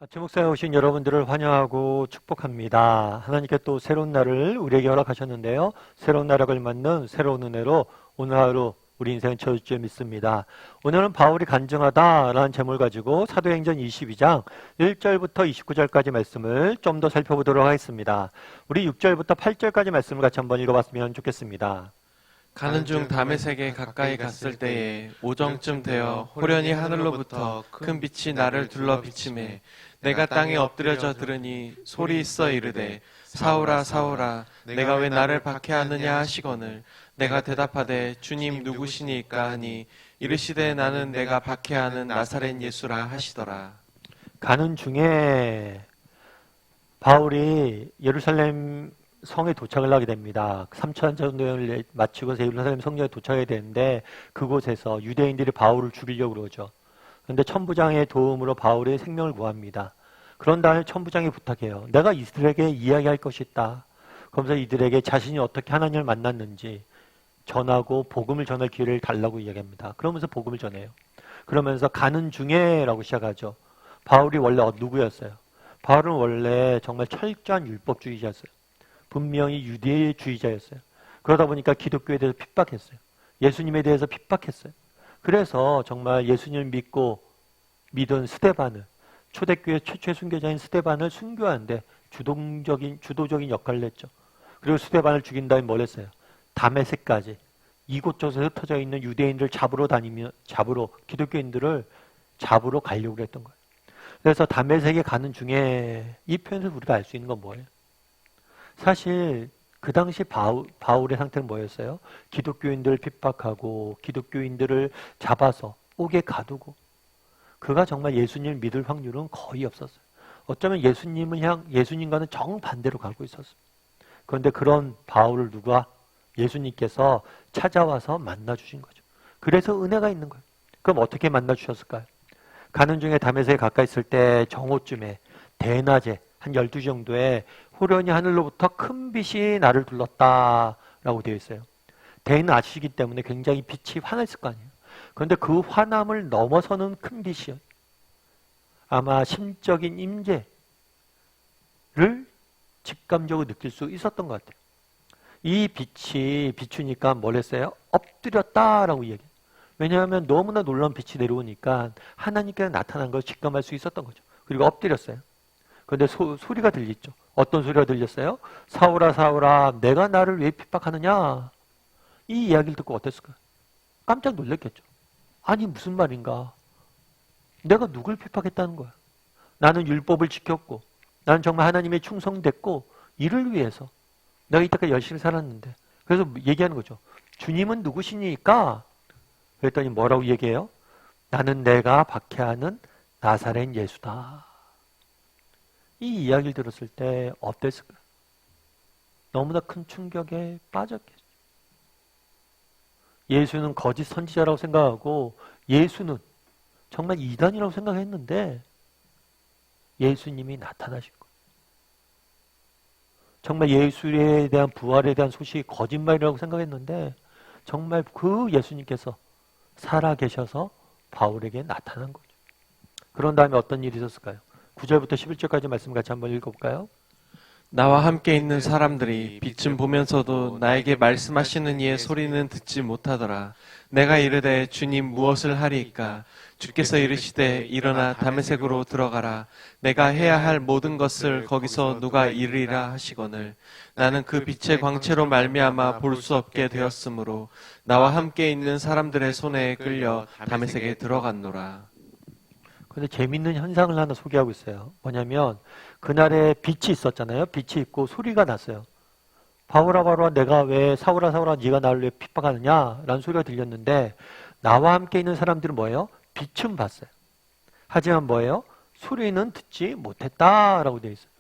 아침 목사에 오신 여러분들을 환영하고 축복합니다. 하나님께 또 새로운 날을 우리에게 허락하셨는데요. 새로운 나락을 맞는 새로운 은혜로 오늘 하루 우리 인생은 채워질 줄 믿습니다. 오늘은 바울이 간증하다라는 제목을 가지고 사도행전 22장 1절부터 29절까지 말씀을 좀 더 살펴보도록 하겠습니다. 우리 6절부터 8절까지 말씀을 같이 한번 읽어봤으면 좋겠습니다. 가는 중 다메섹에 가까이 갔을 때에 오정쯤 되어 호련히 하늘로부터 큰 빛이 나를 둘러 비치매 내가 땅에 엎드려져 들으니 소리 있어 이르되 사울아 사울아 내가 왜 나를 박해하느냐 하시거늘 내가 대답하되 주님 누구시니까 하니 이르시되 나는 내가 박해하는 나사렛 예수라 하시더라. 가는 중에 바울이 예루살렘 성에 도착을 하게 됩니다. 3천 정도 여행을 마치고서 예루살렘 성전에 도착해야 되는데 그곳에서 유대인들이 바울을 죽이려고 그러죠. 그런데 천부장의 도움으로 바울의 생명을 구합니다. 그런 다음에 천부장이 부탁해요. 내가 이들에게 이야기할 것이 있다. 그러면서 이들에게 자신이 어떻게 하나님을 만났는지 전하고 복음을 전할 기회를 달라고 이야기합니다. 그러면서 복음을 전해요. 그러면서 가는 중에 라고 시작하죠. 바울이 원래 누구였어요? 바울은 원래 정말 철저한 율법주의자였어요. 분명히 유대주의자였어요. 그러다 보니까 기독교에 대해서 핍박했어요. 예수님에 대해서 핍박했어요. 그래서 정말 예수님을 믿은 스데반을, 초대교회 최초의 순교자인 스데반을 순교하는데 주도적인 역할을 했죠. 그리고 스데반을 죽인 다음에 뭘 했어요? 다메섹까지 이곳저곳에 흩어져 있는 유대인들을 기독교인들을 잡으러 가려고 했던 거예요. 그래서 다메섹에 가는 중에 이 표현에서 우리가 알 수 있는 건 뭐예요? 사실 그 당시 바울의 상태는 뭐였어요? 기독교인들을 핍박하고 기독교인들을 잡아서 옥에 가두고 그가 정말 예수님을 믿을 확률은 거의 없었어요. 어쩌면 예수님과는 정반대로 가고 있었어요. 그런데 그런 바울을 예수님께서 찾아와서 만나주신 거죠. 그래서 은혜가 있는 거예요. 그럼 어떻게 만나주셨을까요? 가는 중에 다메섹에 가까이 있을 때 정오쯤에 대낮에 한 12시 정도에 호련히 하늘로부터 큰 빛이 나를 둘렀다라고 되어 있어요. 대낮이기 때문에 굉장히 빛이 환했을 거 아니에요. 그런데 그 환함을 넘어서는 큰 빛이요. 아마 심적인 임재를 직감적으로 느낄 수 있었던 것 같아요. 이 빛이 비추니까 뭘 했어요? 엎드렸다라고 이야기해요. 왜냐하면 너무나 놀라운 빛이 내려오니까 하나님께서 나타난 걸 직감할 수 있었던 거죠. 그리고 엎드렸어요. 그런데 소리가 들리죠. 어떤 소리가 들렸어요? 사울아 사울아 내가 나를 왜 핍박하느냐? 이 이야기를 듣고 어땠을까요? 깜짝 놀랐겠죠. 아니 무슨 말인가? 내가 누굴 핍박했다는 거야? 나는 율법을 지켰고 나는 정말 하나님의 충성됐고 이를 위해서 내가 이때까지 열심히 살았는데 그래서 얘기하는 거죠. 주님은 누구시니까? 그랬더니 뭐라고 얘기해요? 나는 내가 박해하는 나사렛 예수다. 이 이야기를 들었을 때 어땠을까요? 너무나 큰 충격에 빠졌겠죠. 예수는 거짓 선지자라고 생각하고 예수는 정말 이단이라고 생각했는데 예수님이 나타나신 거예요. 정말 예수에 대한 부활에 대한 소식이 거짓말이라고 생각했는데 정말 그 예수님께서 살아계셔서 바울에게 나타난 거죠. 그런 다음에 어떤 일이 있었을까요? 9절부터 11절까지 말씀 같이 한번 읽어볼까요? 나와 함께 있는 사람들이 빛은 보면서도 나에게 말씀하시는 이의 소리는 듣지 못하더라. 내가 이르되 주님 무엇을 하리이까? 주께서 이르시되 일어나 다메섹으로 들어가라. 내가 해야 할 모든 것을 거기서 누가 이르리라 하시거늘 나는 그 빛의 광채로 말미암아 볼 수 없게 되었으므로 나와 함께 있는 사람들의 손에 끌려 다메섹에 들어갔노라. 근데 재밌는 현상을 하나 소개하고 있어요. 뭐냐면 그날에 빛이 있었잖아요. 빛이 있고 소리가 났어요. 바울아 바울아 내가 왜 사울아 사울아 네가 나를 왜 핍박하느냐 라는 소리가 들렸는데 나와 함께 있는 사람들은 뭐예요? 빛은 봤어요. 하지만 뭐예요? 소리는 듣지 못했다라고 되어 있어요.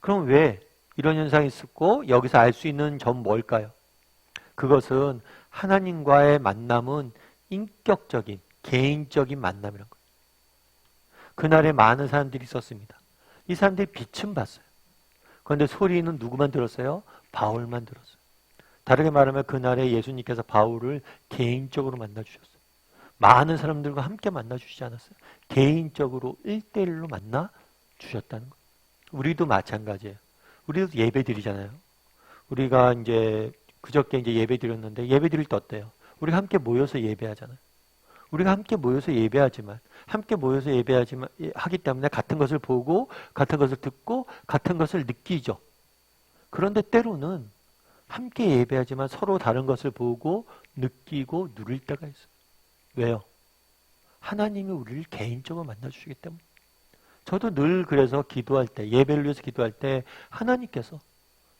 그럼 왜 이런 현상이 있었고 여기서 알 수 있는 점 뭘까요? 그것은 하나님과의 만남은 인격적인 개인적인 만남이라는 거예요. 그날에 많은 사람들이 있었습니다. 이 사람들이 빛은 봤어요. 그런데 소리는 누구만 들었어요? 바울만 들었어요. 다르게 말하면 그날에 예수님께서 바울을 개인적으로 만나주셨어요. 많은 사람들과 함께 만나 주시지 않았어요. 개인적으로 1대1로 만나 주셨다는 거예요. 우리도 마찬가지예요. 우리도 예배 드리잖아요. 우리가 이제 그저께 이제 예배 드렸는데 예배 드릴 때 어때요? 우리가 함께 모여서 예배하잖아요. 우리가 함께 모여서 예배하지만 함께 모여서 예배하지만 하기 때문에 같은 것을 보고 같은 것을 듣고 같은 것을 느끼죠. 그런데 때로는 함께 예배하지만 서로 다른 것을 보고 느끼고 누릴 때가 있어요. 왜요? 하나님이 우리를 개인적으로 만나주시기 때문에. 저도 늘 그래서 기도할 때, 예배를 위해서 기도할 때 하나님께서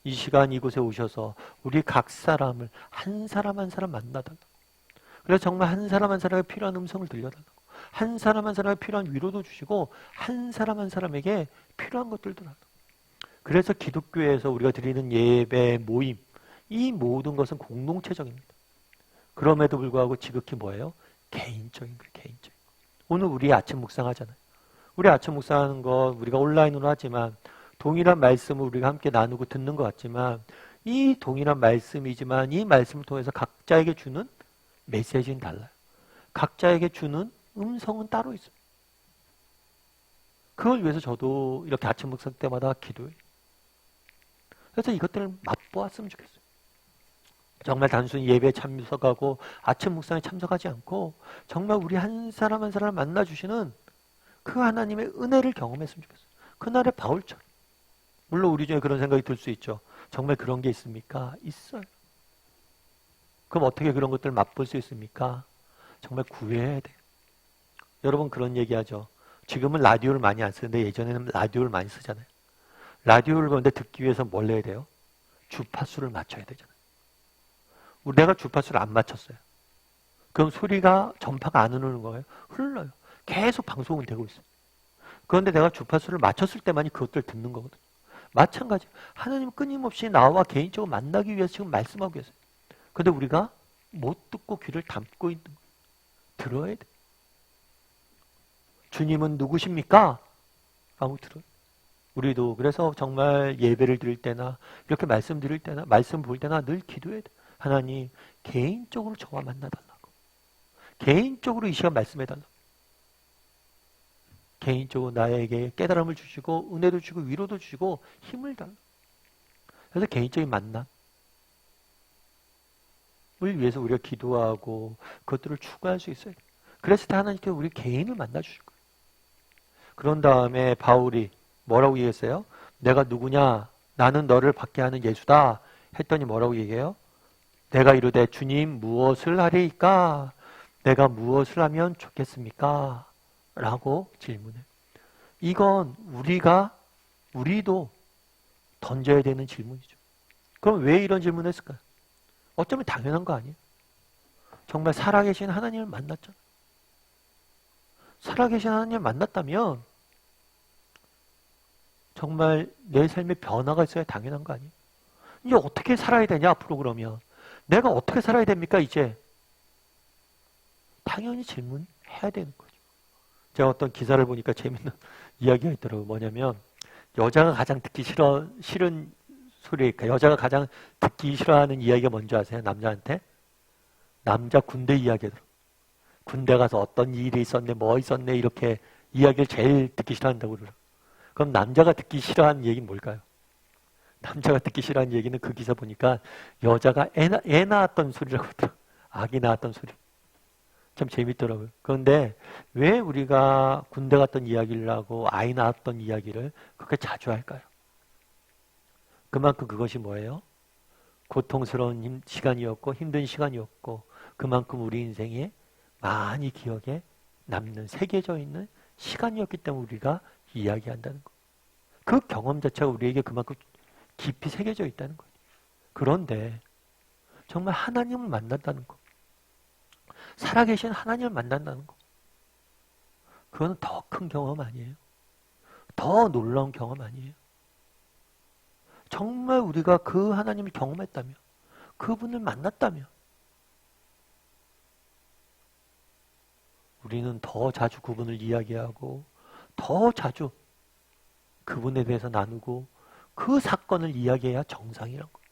이 시간 이곳에 오셔서 우리 각 사람을 한 사람 한 사람 만나달라고. 그래서 정말 한 사람 한 사람에게 필요한 음성을 들려달라고. 한 사람 한 사람에게 필요한 위로도 주시고 한 사람 한 사람에게 필요한 것들도 달라고. 그래서 기독교에서 우리가 드리는 예배, 모임, 이 모든 것은 공동체적입니다. 그럼에도 불구하고 지극히 뭐예요? 개인적인 거예요. 개인적인 거. 오늘 우리 아침 묵상하잖아요. 우리 아침 묵상하는 거 우리가 온라인으로 하지만 동일한 말씀을 우리가 함께 나누고 듣는 것 같지만 이 동일한 말씀이지만 이 말씀을 통해서 각자에게 주는 메시지는 달라요. 각자에게 주는 음성은 따로 있어요. 그걸 위해서 저도 이렇게 아침 묵상 때마다 기도해요. 그래서 이것들을 맛보았으면 좋겠어요. 정말 단순히 예배에 참석하고 아침 묵상에 참석하지 않고 정말 우리 한 사람 한 사람을 만나주시는 그 하나님의 은혜를 경험했으면 좋겠어요. 그날의 바울처럼. 물론 우리 중에 그런 생각이 들 수 있죠. 정말 그런 게 있습니까? 있어요. 그럼 어떻게 그런 것들을 맛볼 수 있습니까? 정말 구해야 돼요. 여러분 그런 얘기하죠. 지금은 라디오를 많이 안 쓰는데 예전에는 라디오를 많이 쓰잖아요. 라디오를 그런데 듣기 위해서 뭘 해야 돼요? 주파수를 맞춰야 되잖아요. 내가 주파수를 안 맞췄어요. 그럼 소리가 전파가 안 흐르는 거예요? 흘러요. 계속 방송은 되고 있어요. 그런데 내가 주파수를 맞췄을 때만이 그것들을 듣는 거거든요. 마찬가지. 하나님 끊임없이 나와 개인적으로 만나기 위해서 지금 말씀하고 계세요. 그런데 우리가 못 듣고 귀를 닫고 있는 거예요. 들어야 돼. 주님은 누구십니까? 라고 들어요. 우리도 그래서 정말 예배를 드릴 때나 이렇게 말씀 드릴 때나 말씀 볼 때나 늘 기도해야 돼. 하나님 개인적으로 저와 만나달라고. 개인적으로 이 시간 말씀해달라고. 개인적으로 나에게 깨달음을 주시고 은혜도 주시고 위로도 주시고 힘을 달라고. 그래서 개인적인 만남을 위해서 우리가 기도하고 그것들을 추구할 수 있어요. 그랬을 때 하나님께서 우리 개인을 만나주실 거예요. 그런 다음에 바울이 뭐라고 얘기했어요? 내가 누구냐? 나는 너를 받게 하는 예수다. 했더니 뭐라고 얘기해요? 내가 이르되 주님 무엇을 하리이까? 내가 무엇을 하면 좋겠습니까? 라고 질문해요. 이건 우리도 던져야 되는 질문이죠. 그럼 왜 이런 질문을 했을까요? 어쩌면 당연한 거 아니에요? 정말 살아계신 하나님을 만났잖아요. 살아계신 하나님을 만났다면 정말 내 삶에 변화가 있어야 당연한 거 아니에요? 이제 어떻게 살아야 되냐 앞으로 그러면 내가 어떻게 살아야 됩니까 이제? 당연히 질문해야 되는 거죠. 제가 어떤 기사를 보니까 재밌는 이야기가 있더라고요. 뭐냐면 여자가 가장 듣기 싫은 소리, 그러니까 여자가 가장 듣기 싫어하는 이야기가 뭔지 아세요? 남자한테? 남자 군대 이야기더라고요. 군대 가서 어떤 일이 있었네, 뭐 있었네 이렇게 이야기를 제일 듣기 싫어한다고 그러더라고요. 그럼 남자가 듣기 싫어하는 얘기는 뭘까요? 남자가 듣기 싫어하는 얘기는 그 기사 보니까 여자가 애 낳았던 소리라고 하더라고요. 아기 낳았던 소리. 참 재밌더라고요. 그런데 왜 우리가 군대 갔던 이야기를 하고 아이 낳았던 이야기를 그렇게 자주 할까요? 그만큼 그것이 뭐예요? 고통스러운 시간이었고 힘든 시간이었고 그만큼 우리 인생에 많이 기억에 남는 새겨져 있는 시간이었기 때문에 우리가 이야기한다는 거. 그 경험 자체가 우리에게 그만큼 깊이 새겨져 있다는 거예요. 그런데 정말 하나님을 만난다는 거. 살아계신 하나님을 만난다는 거. 그건 더 큰 경험 아니에요? 더 놀라운 경험 아니에요? 정말 우리가 그 하나님을 경험했다면, 그분을 만났다면, 우리는 더 자주 그분을 이야기하고, 더 자주 그분에 대해서 나누고, 그 사건을 이야기해야 정상이란 거예요.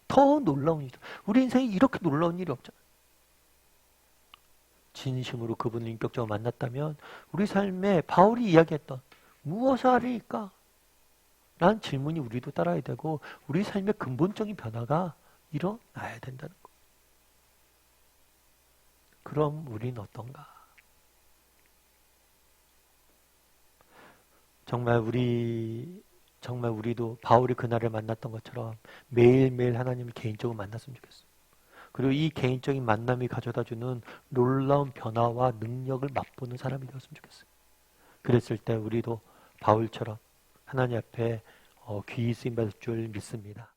더 놀라운 일이죠. 우리 인생에 이렇게 놀라운 일이 없잖아요. 진심으로 그분을 인격적으로 만났다면 우리 삶에 바울이 이야기했던 무엇을 하리까? 라는 질문이 우리도 따라야 되고 우리 삶의 근본적인 변화가 일어나야 된다는 거. 그럼 우린 어떤가? 정말 우리도 바울이 그날을 만났던 것처럼 매일매일 하나님을 개인적으로 만났으면 좋겠어요. 그리고 이 개인적인 만남이 가져다주는 놀라운 변화와 능력을 맛보는 사람이 되었으면 좋겠어요. 그랬을 때 우리도 바울처럼 하나님 앞에 귀히 쓰임받을 줄 믿습니다.